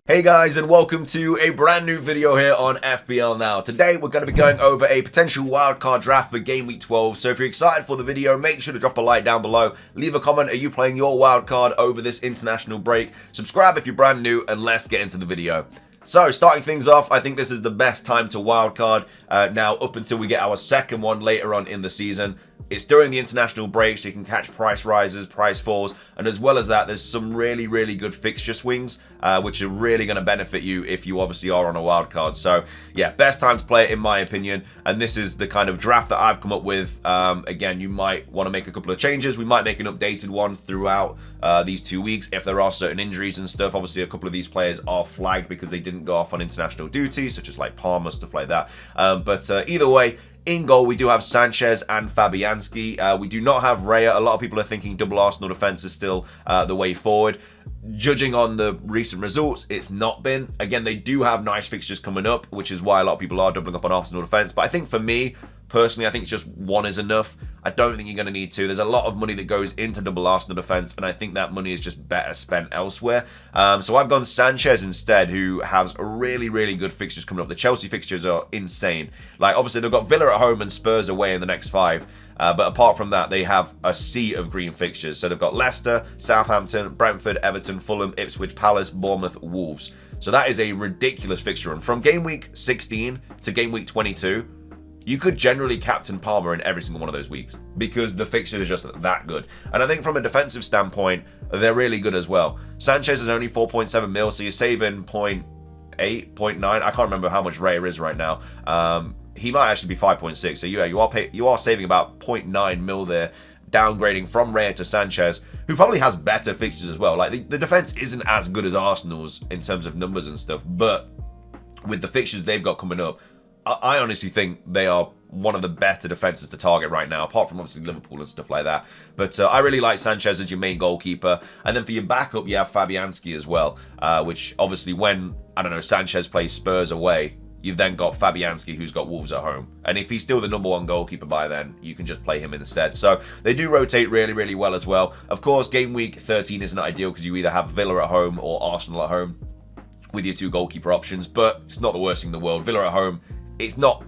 Hey guys, and welcome to a brand new video here on FPL Now. Today we're going to be going over a potential wildcard draft for Game Week 12. So if you're excited for the video, make sure to drop a like down below. Leave a comment, are you playing your wildcard over this international break? Subscribe if you're brand new, and let's get into the video. So, starting things off, I think this is the best time to wildcard now up until we get our second one later on in the season. It's during the international break, so you can catch price rises, price falls, and as well as that, there's some really good fixture swings, which are really going to benefit you if you obviously are on a wildcard. So, yeah, best time to play it in my opinion, and this is the kind of draft that I've come up with. Again, you might want to make a couple of changes. We might make an updated one throughout these 2 weeks if there are certain injuries and stuff. Obviously, a couple of these players are flagged because they didn't go off on international duty, such as like Palmer, stuff like that. But either way, in goal, we do have Sanchez and Fabianski. We do not have Raya. A lot of people are thinking double Arsenal defense is still the way forward. Judging on the recent results, it's not been. Again, they do have nice fixtures coming up, which is why a lot of people are doubling up on Arsenal defense. But I think for me, personally, I think it's just one is enough. I don't think you're going to need two. There's a lot of money that goes into double Arsenal defense, and I think that money is just better spent elsewhere. So I've gone Sanchez instead, who has really good fixtures coming up. The Chelsea fixtures are insane. Like, obviously, they've got Villa at home and Spurs away in the next 5. But apart from that, they have a sea of green fixtures. So they've got Leicester, Southampton, Brentford, Everton, Fulham, Ipswich, Palace, Bournemouth, Wolves. So that is a ridiculous fixture run. From game week 16 to game week 22, you could generally captain Palmer in every single one of those weeks because the fixture is just that good. And I think from a defensive standpoint, they're really good as well. Sanchez is only 4.7 mil, so you're saving 0.8, 0.9. I can't remember how much Raya is right now. He might actually be 5.6. So yeah, you are saving about 0.9 mil there, downgrading from Raya to Sanchez, who probably has better fixtures as well. Like the defense isn't as good as Arsenal's in terms of numbers and stuff, but with the fixtures they've got coming up, I honestly think they are one of the better defenses to target right now, apart from obviously Liverpool and stuff like that. But I really like Sanchez as your main goalkeeper. And then for your backup, you have Fabianski as well, which obviously when, I don't know, Sanchez plays Spurs away, you've then got Fabianski, who's got Wolves at home. And if he's still the #1 goalkeeper by then, you can just play him instead. So they do rotate really well as well. Of course, game week 13 isn't ideal because you either have Villa at home or Arsenal at home with your 2 goalkeeper options, but it's not the worst thing in the world. Villa at home, it's not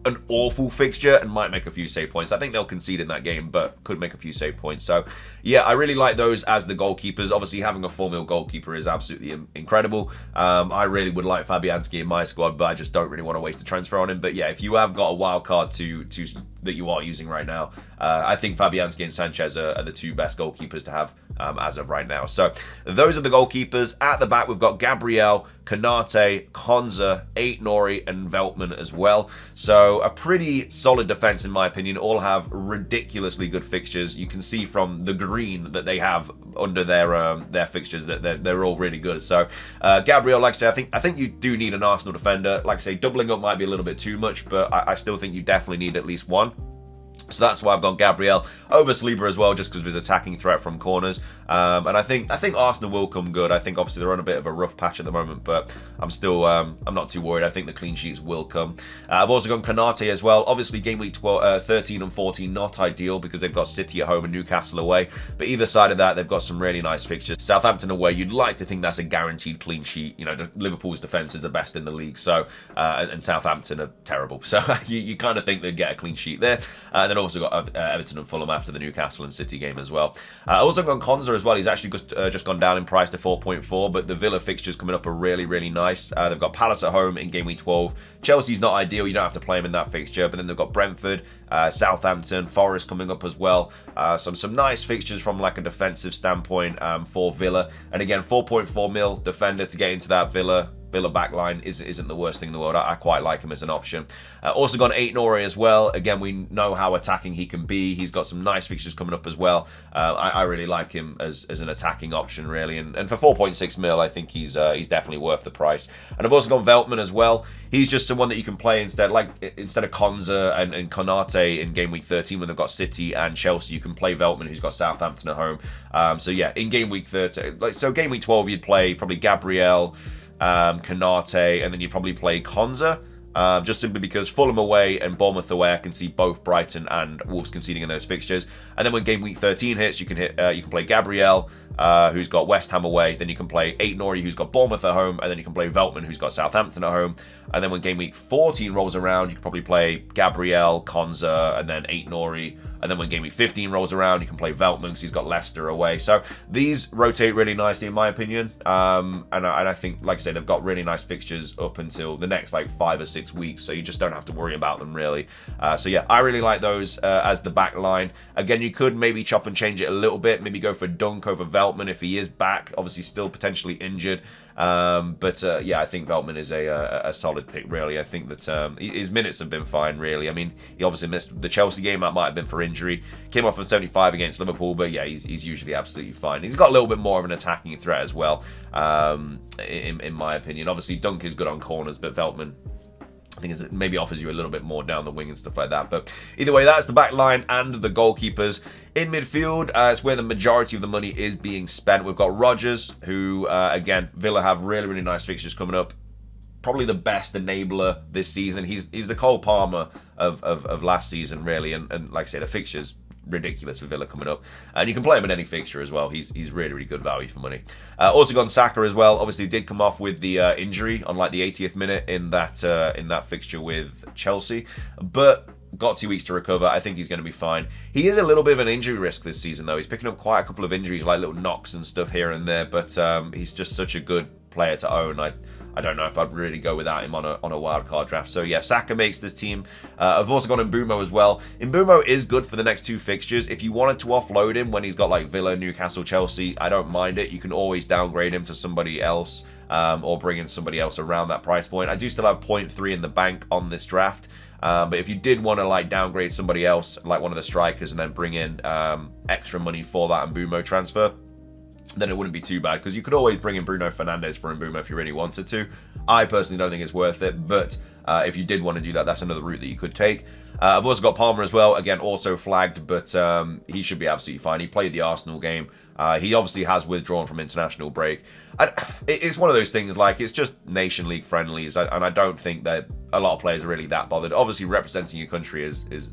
an awful fixture and might make a few save points. I think they'll concede in that game, but could make a few save points. So, yeah, I really like those as the goalkeepers. Obviously, having a 4 mil goalkeeper is absolutely incredible. I really would like Fabianski in my squad, but I just don't really want to waste a transfer on him. But, yeah, if you have got a wild card that you are using right now, I think Fabianski and Sanchez are the 2 best goalkeepers to have as of right now. So, those are the goalkeepers. At the back, we've got Gabriel, Konate, Konza, Aït-Nouri, and Veltman as well. So a pretty solid defense in my opinion. All have ridiculously good fixtures. You can see from the green that they have under their fixtures that they're all really good. So Gabriel, like I say, I think you do need an Arsenal defender. Like I say, doubling up might be a little bit too much, but I still think you definitely need at least one. So that's why I've gone Gabriel over Saliba as well, just because of his attacking threat from corners. And I think Arsenal will come good. I think obviously they're on a bit of a rough patch at the moment, but I'm still I'm not too worried. I think the clean sheets will come. I've also gone Konate as well. Obviously game week 13 and 14 not ideal because they've got City at home and Newcastle away. But either side of that, they've got some really nice fixtures. Southampton away, you'd like to think that's a guaranteed clean sheet. You know, Liverpool's defense is the best in the league, so and Southampton are terrible. So you kind of think they'd get a clean sheet there. And then also got Everton and Fulham after the Newcastle and City game as well. I also gone Konza as well. He's actually just gone down in price to 4.4, but the Villa fixtures coming up are really nice. They've got Palace at home in game week 12. Chelsea's not ideal. You don't have to play him in that fixture, but then they've got Brentford, Southampton, Forest coming up as well. Some nice fixtures from like a defensive standpoint for Villa. And again, 4.4 mil defender to get into that Villa backline isn't the worst thing in the world. I quite like him as an option. Also got Aït-Nouri as well. Again, we know how attacking he can be. He's got some nice fixtures coming up as well. I really like him as an attacking option, really. And for 4.6 mil, I think he's definitely worth the price. And I've also got Veltman as well. He's just someone that you can play instead of Konza and Konate in game week 13 when they've got City and Chelsea. You can play Veltman, who's got Southampton at home. So yeah, in game week 13, game week 12, you'd play probably Gabriel, Konate, and then you'd probably play Konza. just simply because Fulham away and Bournemouth away, I can see both Brighton and Wolves conceding in those fixtures. And then when game week 13 hits, you can play Gabriel, who's got West Ham away. Then you can play Aït-Nouri, who's got Bournemouth at home, and then you can play Veltman, who's got Southampton at home. And then when game week 14 rolls around, you can probably play Gabriel, Konza, and then Aït-Nouri. And then when game week 15 rolls around, you can play Veltman because he's got Leicester away. So these rotate really nicely, in my opinion. And I think, like I say, they've got really nice fixtures up until the next like 5 or 6 weeks. So you just don't have to worry about them really. So yeah, I really like those as the back line. Again, you could maybe chop and change it a little bit. Maybe go for Dunk over Veltman if he is back. Obviously, still potentially injured. Yeah, I think Veltman is a solid pick, really. I think that his minutes have been fine, really. I mean, he obviously missed the Chelsea game. That might have been for injury. Came off of 75 against Liverpool, but yeah, he's usually absolutely fine. He's got a little bit more of an attacking threat as well, in my opinion. Obviously, Dunk is good on corners, but Veltman, I think it maybe offers you a little bit more down the wing and stuff like that. But either way, that's the back line and the goalkeepers. In midfield, it's where the majority of the money is being spent. We've got Rodgers, who, again, Villa have really, really nice fixtures coming up. Probably the best enabler this season. He's the Cole Palmer of last season, really. And like I say, the fixtures ridiculous for Villa coming up, and you can play him in any fixture as well. He's really, really good value for money. Also got Saka as well. Obviously did come off with the injury on like the 80th minute in that fixture with Chelsea, but got 2 weeks to recover. I think he's going to be fine. He is a little bit of an injury risk this season though. He's picking up quite a couple of injuries, like little knocks and stuff here and there, but he's just such a good player to own. I don't know if I'd really go without him on a wildcard draft. So yeah, Saka makes this team. I've also got Mbeumo as well. Mbeumo is good for the next 2 fixtures. If you wanted to offload him when he's got like Villa, Newcastle, Chelsea, I don't mind it. You can always downgrade him to somebody else, or bring in somebody else around that price point. I do still have 0.3 in the bank on this draft. But if you did want to like downgrade somebody else, like one of the strikers, and then bring in extra money for that Mbeumo transfer, then it wouldn't be too bad, because you could always bring in Bruno Fernandes for Mbeumo if you really wanted to. I personally don't think it's worth it, but if you did want to do that, that's another route that you could take. I've also got Palmer as well, again, also flagged, but he should be absolutely fine. He played the Arsenal game. He obviously has withdrawn from international break. It's one of those things, like, it's just Nation League friendlies, and I don't think that a lot of players are really that bothered. Obviously, representing your country is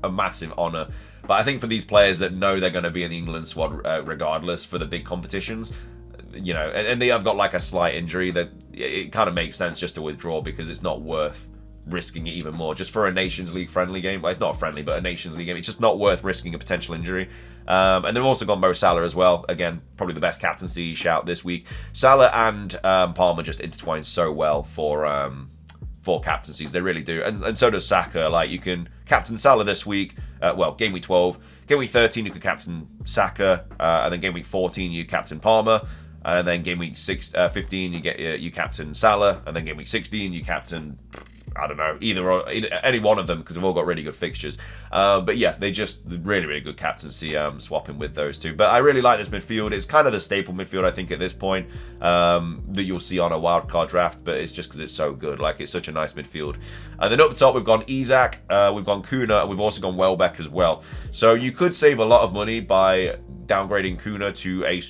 a massive honour, but I think for these players that know they're going to be in the England squad regardless for the big competitions, you know, and they have got like a slight injury, that it kind of makes sense just to withdraw, because it's not worth risking it even more just for a Nations League friendly game. Well, it's not friendly, but a Nations League game, it's just not worth risking a potential injury. And they've also got Mo Salah as well. Again, probably the best captaincy shout this week. Salah and Palmer just intertwine so well for captaincies. They really do, and so does Saka. Like, you can captain Salah this week, game week 12, game week 13 you could captain Saka, and then game week 14 you captain Palmer, and then game week 15 you captain Salah, and then game week 16 you captain, I don't know, any one of them, because they've all got really good fixtures. But yeah, they just really, really good captaincy swapping with those two. But I really like this midfield. It's kind of the staple midfield, I think, at this point, that you'll see on a wildcard draft, but it's just because it's so good. Like, it's such a nice midfield. And then up top, we've gone Isak, we've gone Kuna, and we've also gone Welbeck as well. So you could save a lot of money by downgrading Kuna to a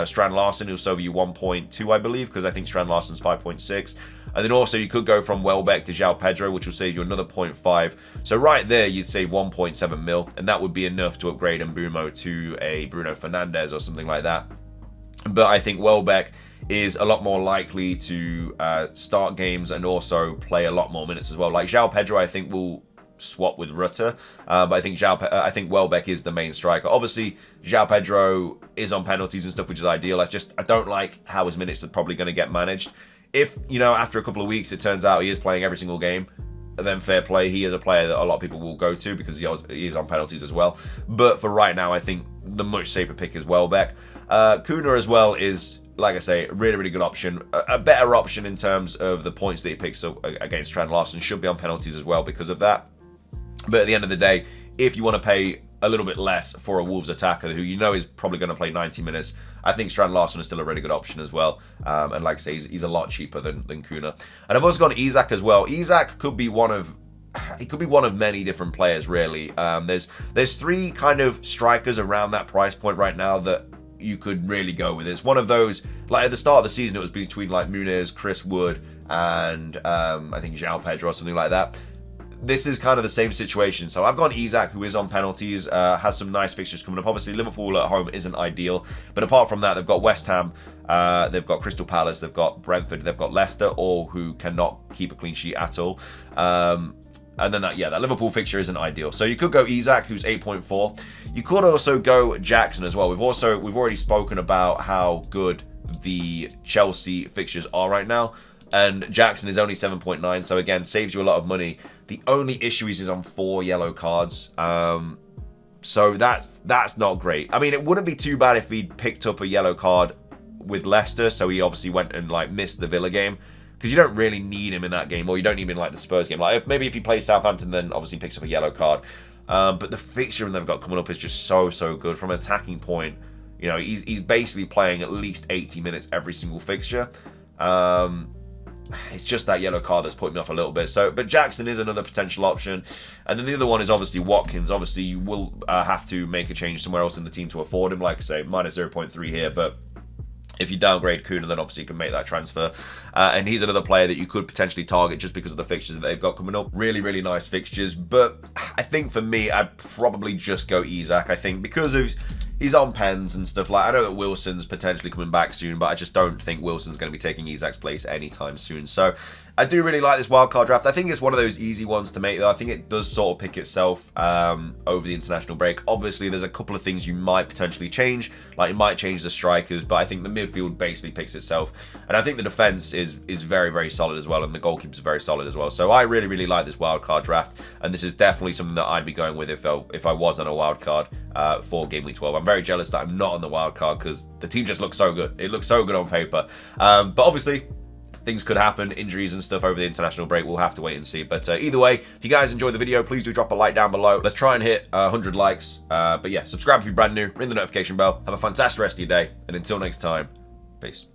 Strand Larsen, who'll save you 1.2, I believe, because I think Strand Larsen's 5.6. And then also you could go from Welbeck to João Pedro, which will save you another 0.5. So right there, you'd save 1.7 mil, and that would be enough to upgrade Mbeumo to a Bruno Fernandes or something like that. But I think Welbeck is a lot more likely to start games and also play a lot more minutes as well. Like, João Pedro, I think, will swap with Rutter, but I think Welbeck is the main striker. Obviously, João Pedro is on penalties and stuff, which is ideal. I don't like how his minutes are probably going to get managed. If, you know, after a couple of weeks it turns out he is playing every single game, then fair play. He is a player that a lot of people will go to because he is on penalties as well. But for right now, I think the much safer pick is Welbeck. Kuna as well is, like I say, a really, really good option. A better option in terms of the points that he picks up against Strand Larsen. Should be on penalties as well because of that. But at the end of the day, if you want to pay a little bit less for a Wolves attacker who you know is probably going to play 90 minutes, I think Strand Larsen is still a really good option as well. And like I say, he's a lot cheaper than Kuna. And I've also got Isak as well. Isak could be one of many different players, really. There's 3 kind of strikers around that price point right now that you could really go with. It's one of those, like at the start of the season, it was between like Muniz, Chris Wood, and I think João Pedro or something like that. This is kind of the same situation. So I've gone Isak, who is on penalties, has some nice fixtures coming up. Obviously, Liverpool at home isn't ideal, but apart from that, they've got West Ham, they've got Crystal Palace, they've got Brentford, they've got Leicester, all who cannot keep a clean sheet at all. And then that Liverpool fixture isn't ideal. So you could go Isak, who's 8.4. You could also go Jackson as well. We've already spoken about how good the Chelsea fixtures are right now. And Jackson is only 7.9, so again, saves you a lot of money. The only issue is he's on 4 yellow cards. So that's not great. I mean, it wouldn't be too bad if he'd picked up a yellow card with Leicester, so he obviously went and like missed the Villa game. Because you don't really need him in that game, or you don't need him in like the Spurs game. Like maybe if he plays Southampton, then obviously picks up a yellow card. But the fixture they've got coming up is just so good from an attacking point. You know, he's basically playing at least 80 minutes every single fixture. It's just that yellow card that's putting me off a little bit. So, but Jackson is another potential option. And then the other one is obviously Watkins. Obviously, you will have to make a change somewhere else in the team to afford him. Like I say, minus 0.3 here, but if you downgrade Kuna, then obviously you can make that transfer. And he's another player that you could potentially target just because of the fixtures that they've got coming up. Really nice fixtures. But I think for me, I'd probably just go Isak. I think because of he's on pens and stuff. Like I know that Wilson's potentially coming back soon, but I just don't think Wilson's going to be taking Isak's place anytime soon. So I do really like this wildcard draft. I think it's one of those easy ones to make, though. I think it does sort of pick itself over the international break. Obviously, there's a couple of things you might potentially change. Like, it might change the strikers, but I think the midfield basically picks itself. And I think the defense is very solid as well, and the goalkeepers are very solid as well. So I really like this wildcard draft, and this is definitely something that I'd be going with if I was on a wildcard for Game Week 12. I'm very jealous that I'm not on the wildcard because the team just looks so good. It looks so good on paper. But obviously, things could happen, injuries and stuff over the international break. We'll have to wait and see. But either way, if you guys enjoyed the video, please do drop a like down below. Let's try and hit 100 likes. But yeah, subscribe if you're brand new, ring the notification bell. Have a fantastic rest of your day. And until next time, peace.